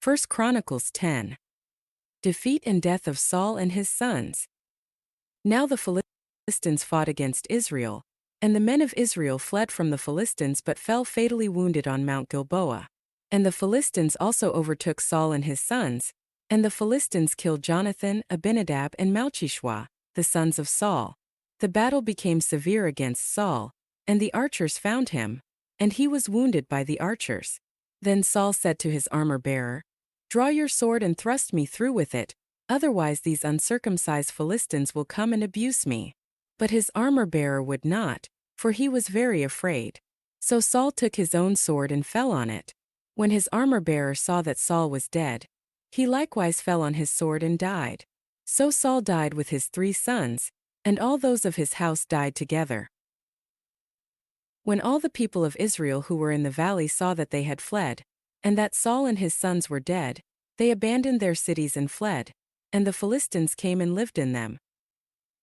1 Chronicles 10. Defeat and death of Saul and his sons. Now the Philistines fought against Israel, and the men of Israel fled from the Philistines but fell fatally wounded on Mount Gilboa. And the Philistines also overtook Saul and his sons, and the Philistines killed Jonathan, Abinadab and Malchishua, the sons of Saul. The battle became severe against Saul, and the archers found him, and he was wounded by the archers. Then Saul said to his armor-bearer, "Draw your sword and thrust me through with it, otherwise these uncircumcised Philistines will come and abuse me." But his armor-bearer would not, for he was very afraid. So Saul took his own sword and fell on it. When his armor-bearer saw that Saul was dead, he likewise fell on his sword and died. So Saul died with his 3 sons, and all those of his house died together. When all the people of Israel who were in the valley saw that they had fled, and that Saul and his sons were dead, they abandoned their cities and fled, and the Philistines came and lived in them.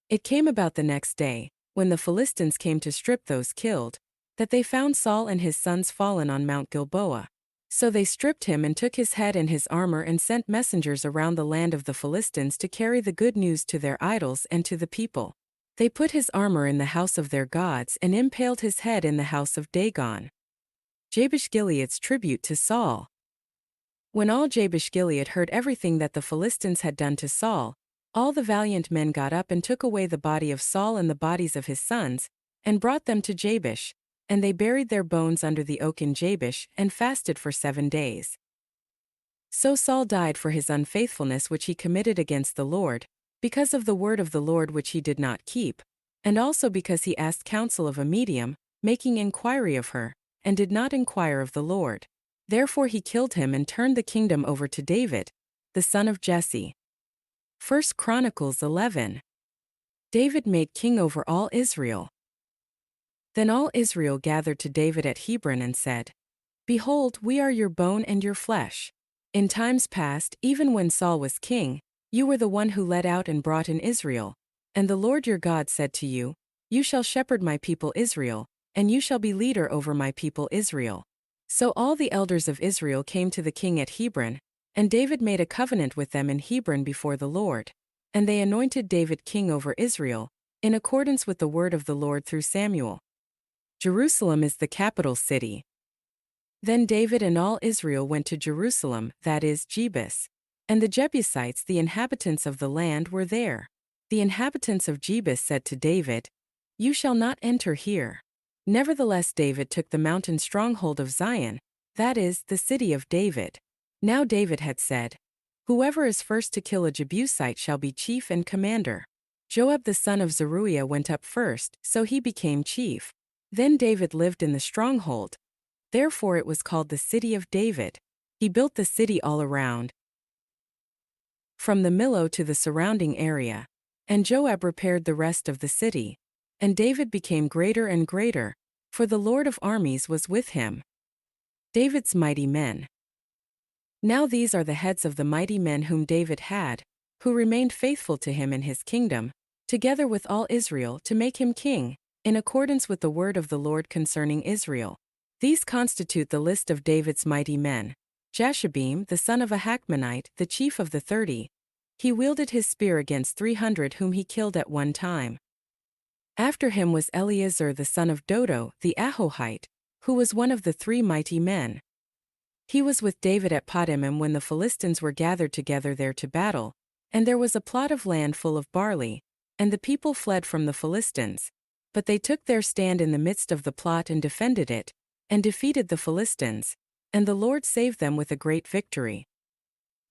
It came about the next day, when the Philistines came to strip those killed, that they found Saul and his sons fallen on Mount Gilboa. So they stripped him and took his head and his armor and sent messengers around the land of the Philistines to carry the good news to their idols and to the people. They put his armor in the house of their gods and impaled his head in the house of Dagon. Jabesh-Gilead's tribute to Saul. When all Jabesh-Gilead heard everything that the Philistines had done to Saul, all the valiant men got up and took away the body of Saul and the bodies of his sons, and brought them to Jabesh, and they buried their bones under the oak in Jabesh and fasted for 7 days. So Saul died for his unfaithfulness which he committed against the Lord, because of the word of the Lord which he did not keep, and also because he asked counsel of a medium, making inquiry of her, and did not inquire of the Lord. Therefore he killed him and turned the kingdom over to David, the son of Jesse. 1 Chronicles 11. David made king over all Israel. Then all Israel gathered to David at Hebron and said, "Behold, we are your bone and your flesh. In times past, even when Saul was king, you were the one who led out and brought in Israel. And the Lord your God said to you, You shall shepherd my people Israel, and you shall be leader over my people Israel." So all the elders of Israel came to the king at Hebron, and David made a covenant with them in Hebron before the Lord. And they anointed David king over Israel, in accordance with the word of the Lord through Samuel. Jerusalem is the capital city. Then David and all Israel went to Jerusalem, that is, Jebus. And the Jebusites, the inhabitants of the land, were there. The inhabitants of Jebus said to David, "You shall not enter here." Nevertheless David took the mountain stronghold of Zion, that is, the city of David. Now David had said, "Whoever is first to kill a Jebusite shall be chief and commander." Joab the son of Zeruiah went up first, so he became chief. Then David lived in the stronghold. Therefore it was called the city of David. He built the city all around, from the Millo to the surrounding area, and Joab repaired the rest of the city. And David became greater and greater, for the Lord of armies was with him. David's mighty men. Now these are the heads of the mighty men whom David had, who remained faithful to him in his kingdom, together with all Israel to make him king, in accordance with the word of the Lord concerning Israel. These constitute the list of David's mighty men. Jashobeam, the son of a Hachmonite, the chief of the 30. He wielded his spear against 300 whom he killed at one time. After him was Eleazar the son of Dodo, the Ahohite, who was one of the 3 mighty men. He was with David at Potemmim when the Philistines were gathered together there to battle, and there was a plot of land full of barley, and the people fled from the Philistines. But they took their stand in the midst of the plot and defended it, and defeated the Philistines, and the Lord saved them with a great victory.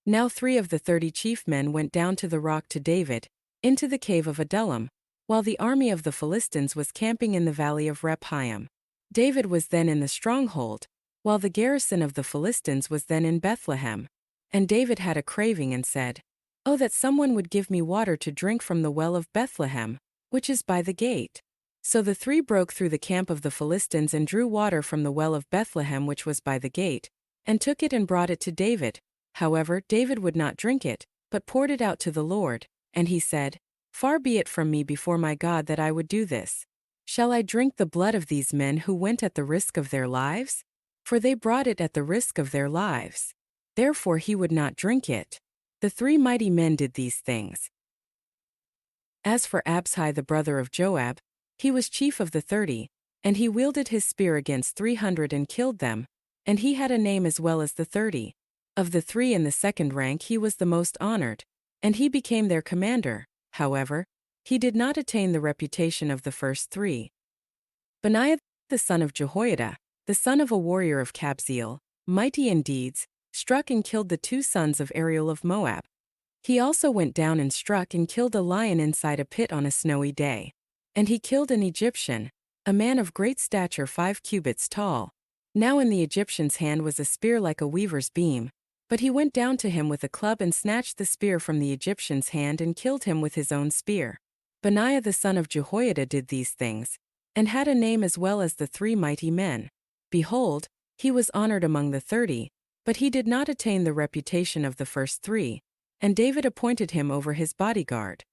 Now 3 of the 30 chief men went down to the rock to David, into the cave of Adullam, while the army of the Philistines was camping in the valley of Rephaim. David was then in the stronghold, while the garrison of the Philistines was then in Bethlehem. And David had a craving and said, "Oh, that someone would give me water to drink from the well of Bethlehem, which is by the gate." So the 3 broke through the camp of the Philistines and drew water from the well of Bethlehem which was by the gate, and took it and brought it to David. However, David would not drink it, but poured it out to the Lord, and he said, "Far be it from me before my God that I would do this. Shall I drink the blood of these men who went at the risk of their lives? For they brought it at the risk of their lives." therefore he would not drink it. The 3 mighty men did these things. As for Abshai the brother of Joab, he was chief of the 30, and he wielded his spear against 300 and killed them, and he had a name as well as the 30. Of the 3 in the second rank he was the most honored, and he became their commander. However, he did not attain the reputation of the first 3. Benaiah the son of Jehoiada, the son of a warrior of Kabzeel, mighty in deeds, struck and killed the 2 sons of Ariel of Moab. He also went down and struck and killed a lion inside a pit on a snowy day. And he killed an Egyptian, a man of great stature 5 cubits tall. Now in the Egyptian's hand was a spear like a weaver's beam, but he went down to him with a club and snatched the spear from the Egyptian's hand and killed him with his own spear. Benaiah the son of Jehoiada did these things, and had a name as well as the 3 mighty men. Behold, he was honored among the 30, but he did not attain the reputation of the first 3, and David appointed him over his bodyguard.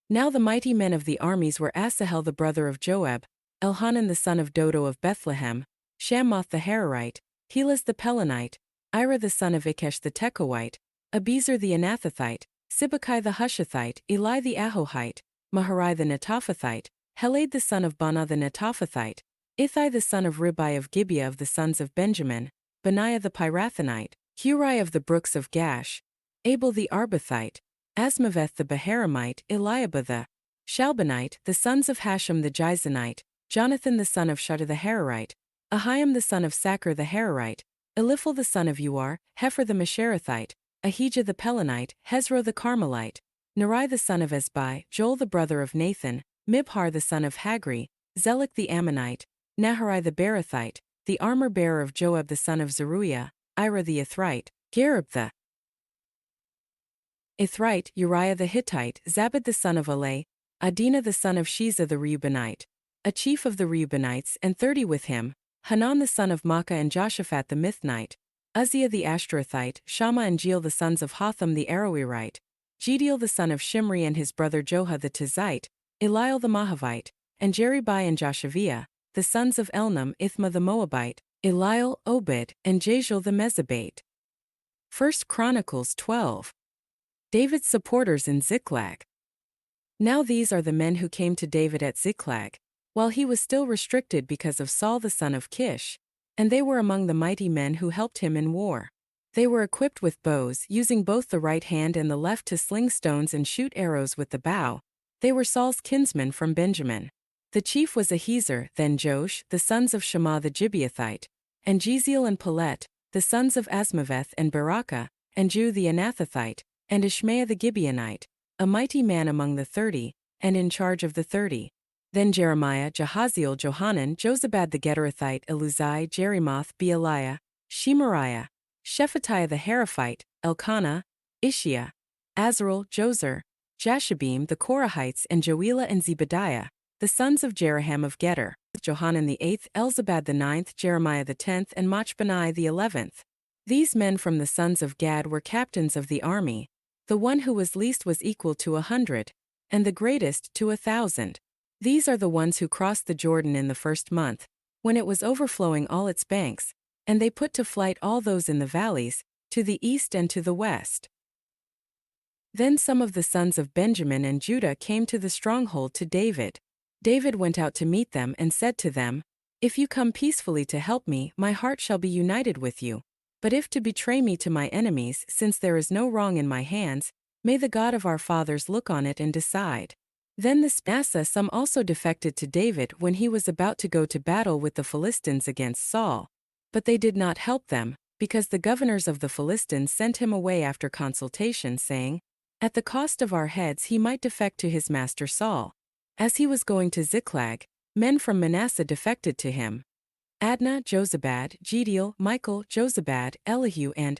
Now the mighty men of the armies were Asahel the brother of Joab, Elhanan the son of Dodo of Bethlehem, Shammoth the Hararite, Helez the Pelonite, Ira the son of Ikesh the Tekoite, Abiezer the Anathothite, Sibbecai the Hushathite, Eli the Ahohite, Maharai the Netophathite, Heled the son of Bana the Netophathite, Ithai the son of Ribai of Gibeah of the sons of Benjamin, Benaiah the Pirathonite, Hurai of the brooks of Gash, Abel the Arbathite, Asmaveth the Baharamite, Eliabah the Shalbanite, the sons of Hashem the Gizonite, Jonathan the son of Shutta the Hararite, Ahiam the son of Sacher the Hararite, Eliphel the son of Uar, Hefer the Mesherathite, Ahijah the Pelonite, Hezro the Carmelite, Nerai the son of Ezbai, Joel the brother of Nathan, Mibhar the son of Hagri, Zelek the Ammonite, Naharai the Berothite, the armor-bearer of Joab the son of Zeruiah, Ira the Ithrite, Gareb the Ithrite, Uriah the Hittite, Zabad the son of Alai, Adinah the son of Shiza the Reubenite, a chief of the Reubenites, and 30 with him, Hanan the son of Makkah and Joshaphat the Mithnite, Uzziah the Ashtarothite, Shammah and Jeiel the sons of Hotham the Aroerite, Jediel the son of Shimri and his brother Joha the Tizite, Eliel the Mahavite, and Jeribai and Joshaviah, the sons of Elnam, Ithma the Moabite, Eliel, Obed, and Jaziel the Mezabite. 1 Chronicles 12. David's supporters in Ziklag. Now these are the men who came to David at Ziklag, while he was still restricted because of Saul the son of Kish, and they were among the mighty men who helped him in war. They were equipped with bows, using both the right hand and the left to sling stones and shoot arrows with the bow. They were Saul's kinsmen from Benjamin. The chief was Ahiezer, then Josh, the sons of Shammah the Gibeathite, and Jeziel and Pelet, the sons of Asmaveth and Barakah, and Jehu the Anathothite, and Ishmael the Gibeonite, a mighty man among the 30, and in charge of the 30. Then Jeremiah, Jahaziel, Johanan, Jozabad the Gederathite, Eluzai, Jerimoth, Bealiah, Shemariah, Shephatiah the Heraphite, Elkanah, Ishiah, Azarel, Jozer, Jashabim the Korahites, and Joelah and Zebadiah, the sons of Jeraham of Geder, Johanan the 8th, Elzabad the 9th, Jeremiah the 10th, and Machbenai the 11th. These men from the sons of Gad were captains of the army. The one who was least was equal to 100, and the greatest to 1,000. These are the ones who crossed the Jordan in the first month, when it was overflowing all its banks, and they put to flight all those in the valleys, to the east and to the west. Then some of the sons of Benjamin and Judah came to the stronghold to David. David went out to meet them and said to them, "If you come peacefully to help me, my heart shall be united with you. But if to betray me to my enemies, since there is no wrong in my hands, may the God of our fathers look on it and decide." Then the Manasseh some also defected to David when he was about to go to battle with the Philistines against Saul. But they did not help them, because the governors of the Philistines sent him away after consultation, saying, "At the cost of our heads he might defect to his master Saul." As he was going to Ziklag, men from Manasseh defected to him. Adnah, Jozabad, Jediel, Michael, Jozabad, Elihu and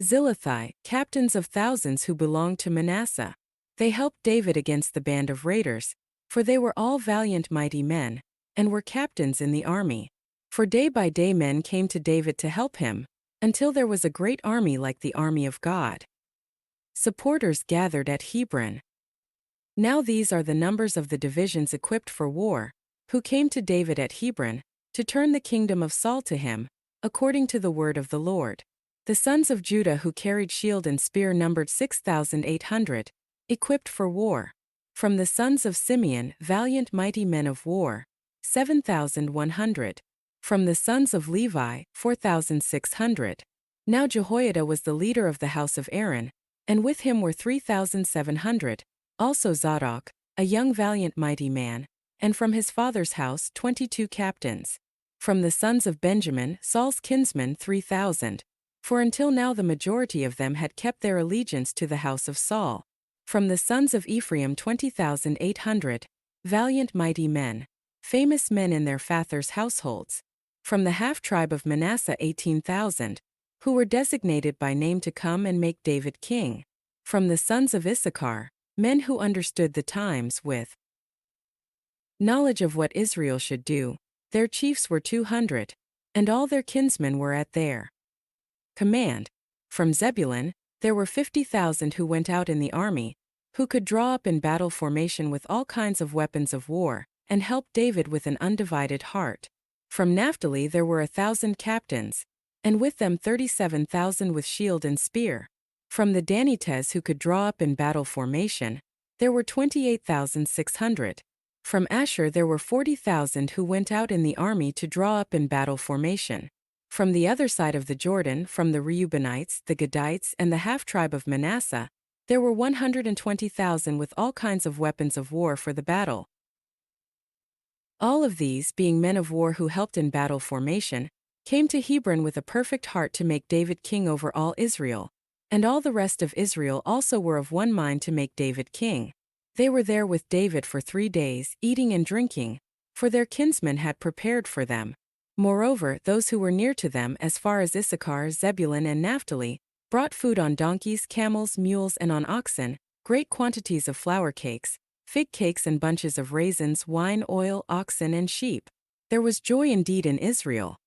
Zilathai, captains of thousands who belonged to Manasseh. They helped David against the band of raiders, for they were all valiant mighty men, and were captains in the army. For day by day men came to David to help him, until there was a great army like the army of God. Supporters gathered at Hebron. Now these are the numbers of the divisions equipped for war, who came to David at Hebron, to turn the kingdom of Saul to him, according to the word of the Lord. The sons of Judah who carried shield and spear numbered 6,800, equipped for war. From the sons of Simeon, valiant mighty men of war, 7,100. From the sons of Levi, 4,600. Now Jehoiada was the leader of the house of Aaron, and with him were 3,700, also Zadok, a young valiant mighty man, and from his father's house 22 captains. From the sons of Benjamin, Saul's kinsmen 3,000, for until now the majority of them had kept their allegiance to the house of Saul. From the sons of Ephraim 20,800, valiant mighty men, famous men in their fathers' households. From the half-tribe of Manasseh 18,000, who were designated by name to come and make David king. From the sons of Issachar, men who understood the times with knowledge of what Israel should do, their chiefs were 200, and all their kinsmen were at their command. From Zebulun, there were 50,000 who went out in the army, who could draw up in battle formation with all kinds of weapons of war, and help David with an undivided heart. From Naphtali there were 1,000 captains, and with them 37,000 with shield and spear. From the Danites who could draw up in battle formation, there were 28,600. From Asher there were 40,000 who went out in the army to draw up in battle formation. From the other side of the Jordan, from the Reubenites, the Gadites, and the half-tribe of Manasseh, there were 120,000 with all kinds of weapons of war for the battle. All of these, being men of war who helped in battle formation, came to Hebron with a perfect heart to make David king over all Israel. And all the rest of Israel also were of one mind to make David king. They were there with David for 3 days, eating and drinking, for their kinsmen had prepared for them. Moreover, those who were near to them, as far as Issachar, Zebulun, and Naphtali, brought food on donkeys, camels, mules, and on oxen, great quantities of flour cakes, fig cakes, and bunches of raisins, wine, oil, oxen, and sheep. There was joy indeed in Israel.